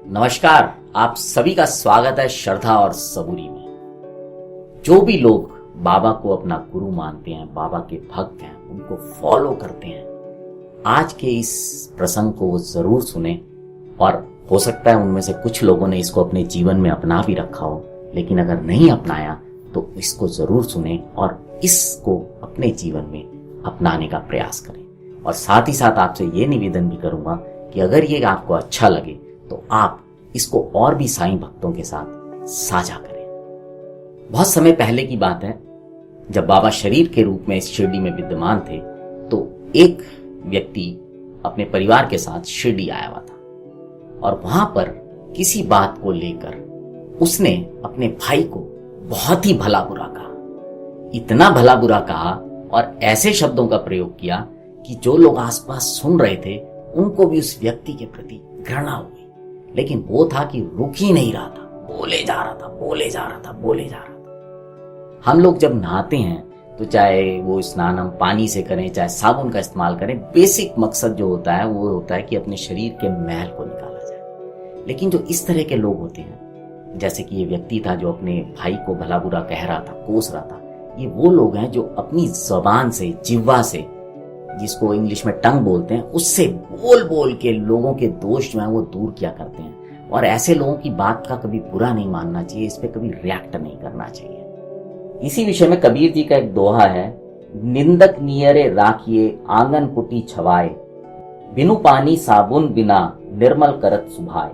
नमस्कार, आप सभी का स्वागत है श्रद्धा और सबूरी में। जो भी लोग बाबा को अपना गुरु मानते हैं, बाबा के भक्त हैं, उनको फॉलो करते हैं, आज के इस प्रसंग को वो जरूर सुने। और हो सकता है उनमें से कुछ लोगों ने इसको अपने जीवन में अपना भी रखा हो, लेकिन अगर नहीं अपनाया तो इसको जरूर सुने और इसको अपने जीवन में अपनाने का प्रयास करें। और साथ ही साथ आपसे ये निवेदन भी करूंगा कि अगर ये आपको अच्छा लगे तो आप इसको और भी साईं भक्तों के साथ साझा करें। बहुत समय पहले की बात है, जब बाबा शरीर के रूप में इस शिरडी में विद्यमान थे, तो एक व्यक्ति अपने परिवार के साथ शिरडी आया हुआ था और वहां पर किसी बात को लेकर उसने अपने भाई को बहुत ही भला बुरा कहा। इतना भला बुरा कहा और ऐसे शब्दों का प्रयोग किया कि जो लोग आसपास सुन रहे थे उनको भी उस व्यक्ति के प्रति घृणा हो गई। लेकिन वो था कि रुक ही नहीं रहा था, बोले जा रहा था, बोले जा रहा था, बोले जा रहा था। हम लोग जब नहाते हैं तो चाहे वो स्नान हम पानी से करें, चाहे साबुन का इस्तेमाल करें, बेसिक मकसद जो होता है वो होता है कि अपने शरीर के मैल को निकाला जाए। लेकिन जो इस तरह के लोग होते हैं, जैसे कि ये व्यक्ति था जो अपने भाई को भला बुरा कह रहा था, कोस रहा था, ये वो लोग हैं जो अपनी जबान से, जिह्वा से, जिसको इंग्लिश में टंग बोलते हैं, उससे बोल बोल के लोगों के दोष जो है वो दूर किया करते हैं। और ऐसे लोगों की बात का कभी बुरा नहीं मानना चाहिए, इस पे कभी रिएक्ट नहीं करना चाहिए। इसी विषय में कबीर जी का एक दोहा है, निंदक नियरे राखिए आंगन कुटी छवाए, बिनु पानी साबुन बिना निर्मल करत सुभाए।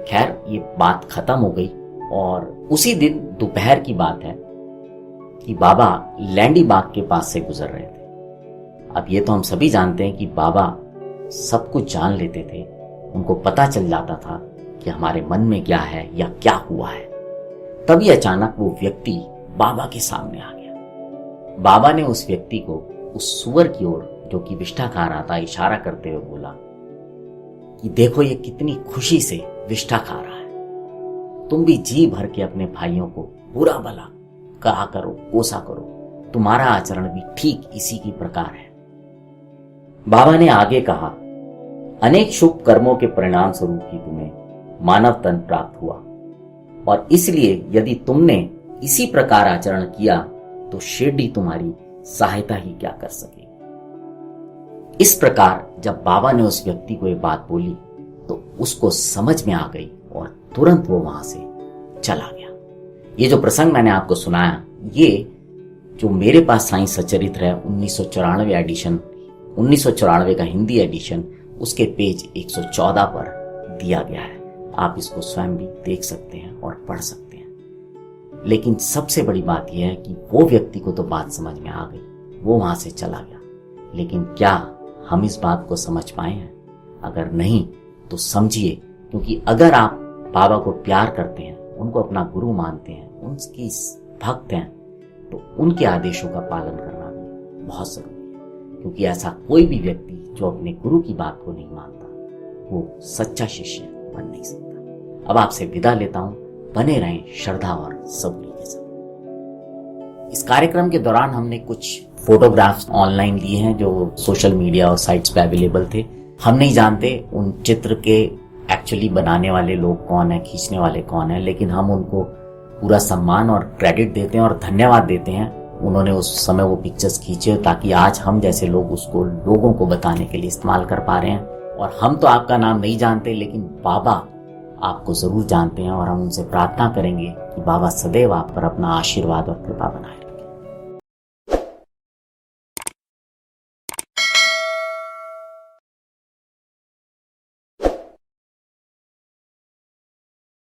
खैर, ये बात खत्म हो गई और उसी दिन दोपहर की बात है कि बाबा लैंडी बाग के पास से गुजर रहे थे। अब ये तो हम सभी जानते हैं कि बाबा सब कुछ जान लेते थे, उनको पता चल जाता था कि हमारे मन में क्या है या क्या हुआ है। तभी अचानक वो व्यक्ति बाबा के सामने आ गया। बाबा ने उस व्यक्ति को उस सूअर की ओर जो कि विष्ठा खा रहा था इशारा करते हुए बोला कि देखो ये कितनी खुशी से विष्ठा खा रहा है। तुम भी जी भर के अपने भाइयों को बुरा भला कहा करो, कोसा करो, तुम्हारा आचरण भी ठीक इसी की प्रकार है। बाबा ने आगे कहा, अनेक शुभ कर्मों के परिणाम स्वरूप ही तुम्हें मानव तन प्राप्त हुआ और इसलिए यदि तुमने इसी प्रकार आचरण किया तो शिरडी तुम्हारी सहायता ही क्या कर सकेगी। इस प्रकार जब बाबा ने उस व्यक्ति को ये बात बोली तो उसको समझ में आ गई और तुरंत वो वहां से चला गया। ये जो प्रसंग मैंने आपको सुनाया, ये जो मेरे पास साईं सच्चरित्र है 1994 एडिशन, 1994 का हिंदी एडिशन, उसके पेज 114 पर दिया गया है। आप इसको स्वयं भी देख सकते हैं और पढ़ सकते हैं। लेकिन सबसे बड़ी बात यह है कि वो व्यक्ति को तो बात समझ में आ गई, वो वहां से चला गया, लेकिन क्या हम इस बात को समझ पाए हैं? अगर नहीं तो समझिए, क्योंकि अगर आप बाबा को प्यार करते हैं, उनको अपना गुरु मानते हैं, उनकी भक्त हैं, तो उनके आदेशों का पालन करना भी बहुत जरूरी है। क्योंकि ऐसा कोई भी व्यक्ति जो अपने गुरु की बात को नहीं मानता, वो सच्चा शिष्य बन नहीं सकता। अब आपसे विदा लेता हूं, बने रहें श्रद्धा और सबूरी के साथ। इस कार्यक्रम के दौरान हमने कुछ फोटोग्राफ्स ऑनलाइन लिए हैं जो सोशल मीडिया और साइट्स पे अवेलेबल थे। हम नहीं जानते उन चित्र के एक्चुअली बनाने वाले लोग कौन है, खींचने वाले कौन है, लेकिन हम उनको पूरा सम्मान और क्रेडिट देते हैं और धन्यवाद देते हैं। उन्होंने उस समय वो पिक्चर्स खींचे ताकि आज हम जैसे लोग उसको लोगों को बताने के लिए इस्तेमाल कर पा रहे हैं। और हम तो आपका नाम नहीं जानते, लेकिन बाबा आपको जरूर जानते हैं और हम उनसे प्रार्थना करेंगे कि बाबा सदैव आप पर अपना आशीर्वाद और कृपा बनाए।